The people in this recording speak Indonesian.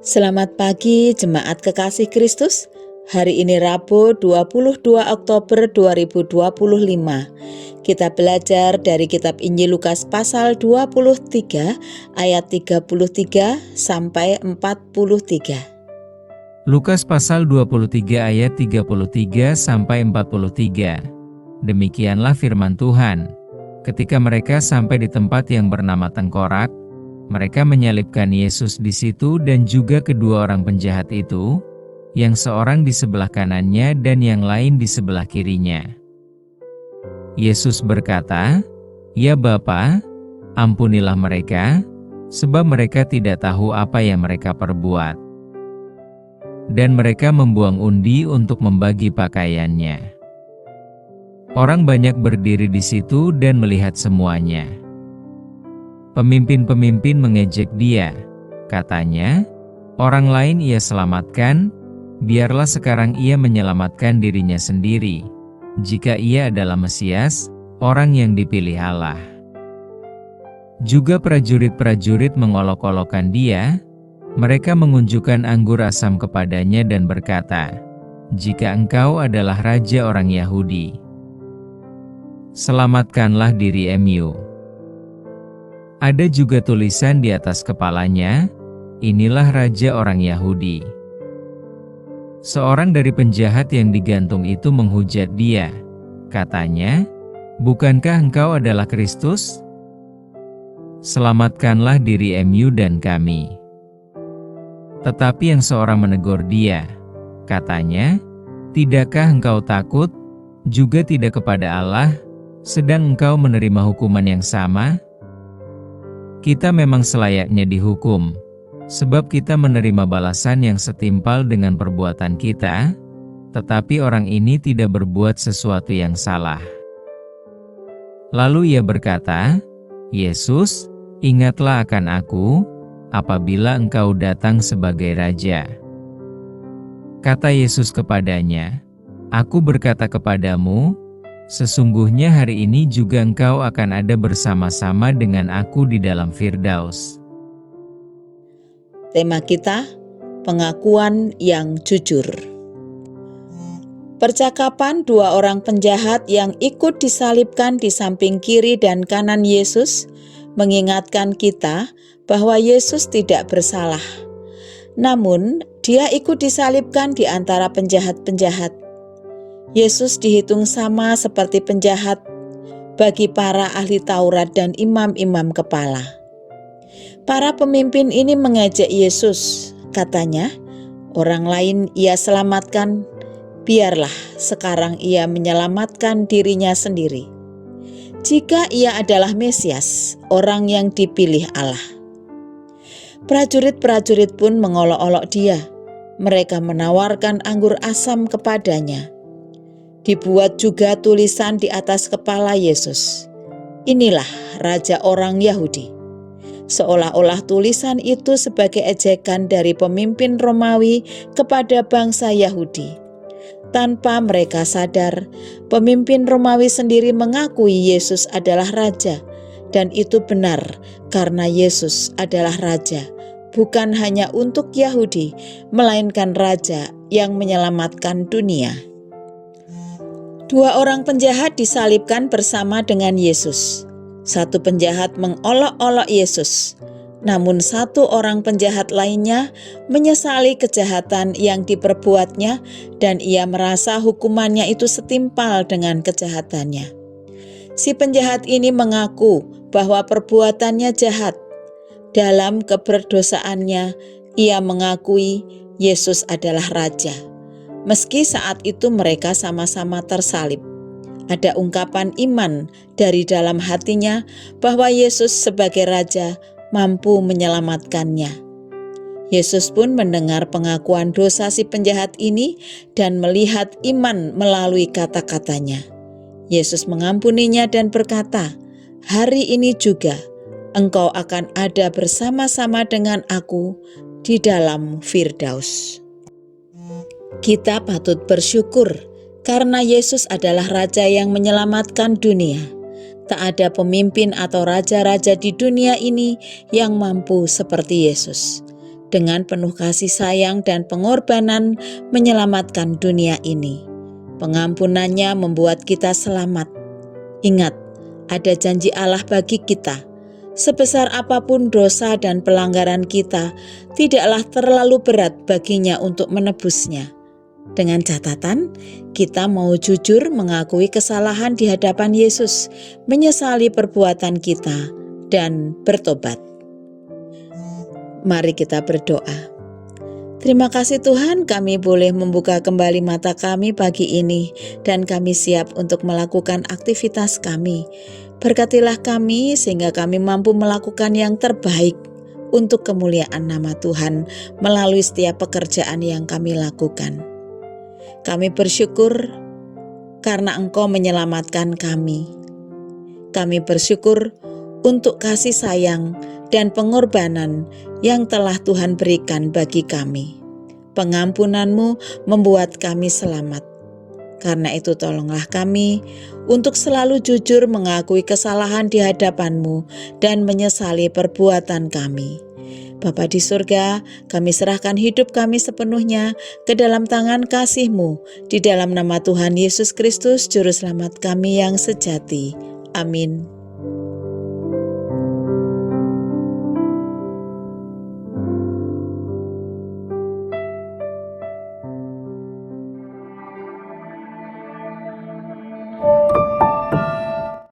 Selamat pagi jemaat kekasih Kristus. Hari ini Rabu 22 Oktober 2025. Kita belajar dari kitab Injil Lukas pasal 23 ayat 33 sampai 43. Lukas pasal 23 ayat 33 sampai 43. Demikianlah firman Tuhan. Ketika mereka sampai di tempat yang bernama Tengkorak, mereka menyalibkan Yesus di situ dan juga kedua orang penjahat itu, yang seorang di sebelah kanannya dan yang lain di sebelah kirinya. Yesus berkata, "Ya Bapa, ampunilah mereka, sebab mereka tidak tahu apa yang mereka perbuat." Dan mereka membuang undi untuk membagi pakaiannya. Orang banyak berdiri di situ dan melihat semuanya. Pemimpin-pemimpin mengejek dia. Katanya, "Orang lain ia selamatkan, biarlah sekarang ia menyelamatkan dirinya sendiri, jika ia adalah Mesias, orang yang dipilih Allah." Juga prajurit-prajurit mengolok-olokkan dia. Mereka mengunjukkan anggur asam kepadanya dan berkata, "Jika engkau adalah raja orang Yahudi, selamatkanlah dirimu." Ada juga tulisan di atas kepalanya, "Inilah raja orang Yahudi." Seorang dari penjahat yang digantung itu menghujat dia. Katanya, "Bukankah engkau adalah Kristus? Selamatkanlah dirimu dan kami." Tetapi yang seorang menegur dia. Katanya, "Tidakkah engkau takut, juga tidak kepada Allah, sedang engkau menerima hukuman yang sama? Kita memang selayaknya dihukum, sebab kita menerima balasan yang setimpal dengan perbuatan kita, tetapi orang ini tidak berbuat sesuatu yang salah." Lalu ia berkata, "Yesus, ingatlah akan aku, apabila engkau datang sebagai raja." Kata Yesus kepadanya, "Aku berkata kepadamu, sesungguhnya hari ini juga engkau akan ada bersama-sama dengan aku di dalam Firdaus." Tema kita, pengakuan yang jujur. Percakapan dua orang penjahat yang ikut disalibkan di samping kiri dan kanan Yesus mengingatkan kita bahwa Yesus tidak bersalah. Namun, dia ikut disalibkan di antara penjahat-penjahat. Yesus dihitung sama seperti penjahat bagi para ahli Taurat dan imam-imam kepala. Para pemimpin ini mengejek Yesus. Katanya, "Orang lain ia selamatkan, biarlah sekarang ia menyelamatkan dirinya sendiri, jika ia adalah Mesias, orang yang dipilih Allah." Prajurit-prajurit pun mengolok-olok dia. Mereka menawarkan anggur asam kepadanya. Dibuat juga tulisan di atas kepala Yesus, "Inilah Raja orang Yahudi." Seolah-olah tulisan itu sebagai ejekan dari pemimpin Romawi kepada bangsa Yahudi. Tanpa mereka sadar, pemimpin Romawi sendiri mengakui Yesus adalah raja, dan itu benar karena Yesus adalah raja, bukan hanya untuk Yahudi, melainkan raja yang menyelamatkan dunia. Dua orang penjahat disalibkan bersama dengan Yesus. Satu penjahat mengolok-olok Yesus, namun satu orang penjahat lainnya menyesali kejahatan yang diperbuatnya dan ia merasa hukumannya itu setimpal dengan kejahatannya. Si penjahat ini mengaku bahwa perbuatannya jahat. Dalam keberdosaannya, ia mengakui Yesus adalah raja. Meski saat itu mereka sama-sama tersalib, ada ungkapan iman dari dalam hatinya bahwa Yesus sebagai raja mampu menyelamatkannya. Yesus pun mendengar pengakuan dosa si penjahat ini dan melihat iman melalui kata-katanya. Yesus mengampuninya dan berkata, "Hari ini juga engkau akan ada bersama-sama dengan aku di dalam Firdaus." Kita patut bersyukur karena Yesus adalah Raja yang menyelamatkan dunia. Tak ada pemimpin atau raja-raja di dunia ini yang mampu seperti Yesus. dengan penuh kasih sayang dan pengorbanan menyelamatkan dunia ini. Pengampunannya membuat kita selamat. Ingat, ada janji Allah bagi kita. Sebesar apapun dosa dan pelanggaran kita, tidaklah terlalu berat baginya untuk menebusnya. Dengan catatan, kita mau jujur mengakui kesalahan di hadapan Yesus, menyesali perbuatan kita, dan bertobat. Mari kita berdoa. Terima kasih Tuhan, kami boleh membuka kembali mata kami pagi ini dan kami siap untuk melakukan aktivitas kami. Berkatilah kami sehingga kami mampu melakukan yang terbaik untuk kemuliaan nama Tuhan melalui setiap pekerjaan yang kami lakukan. Kami bersyukur karena Engkau menyelamatkan kami. Kami bersyukur untuk kasih sayang dan pengorbanan yang telah Tuhan berikan bagi kami. Pengampunan-Mu membuat kami selamat. Karena itu tolonglah kami untuk selalu jujur mengakui kesalahan di hadapan-Mu dan menyesali perbuatan kami. Bapa di surga, kami serahkan hidup kami sepenuhnya ke dalam tangan kasih-Mu, di dalam nama Tuhan Yesus Kristus, Juru Selamat kami yang sejati. Amin.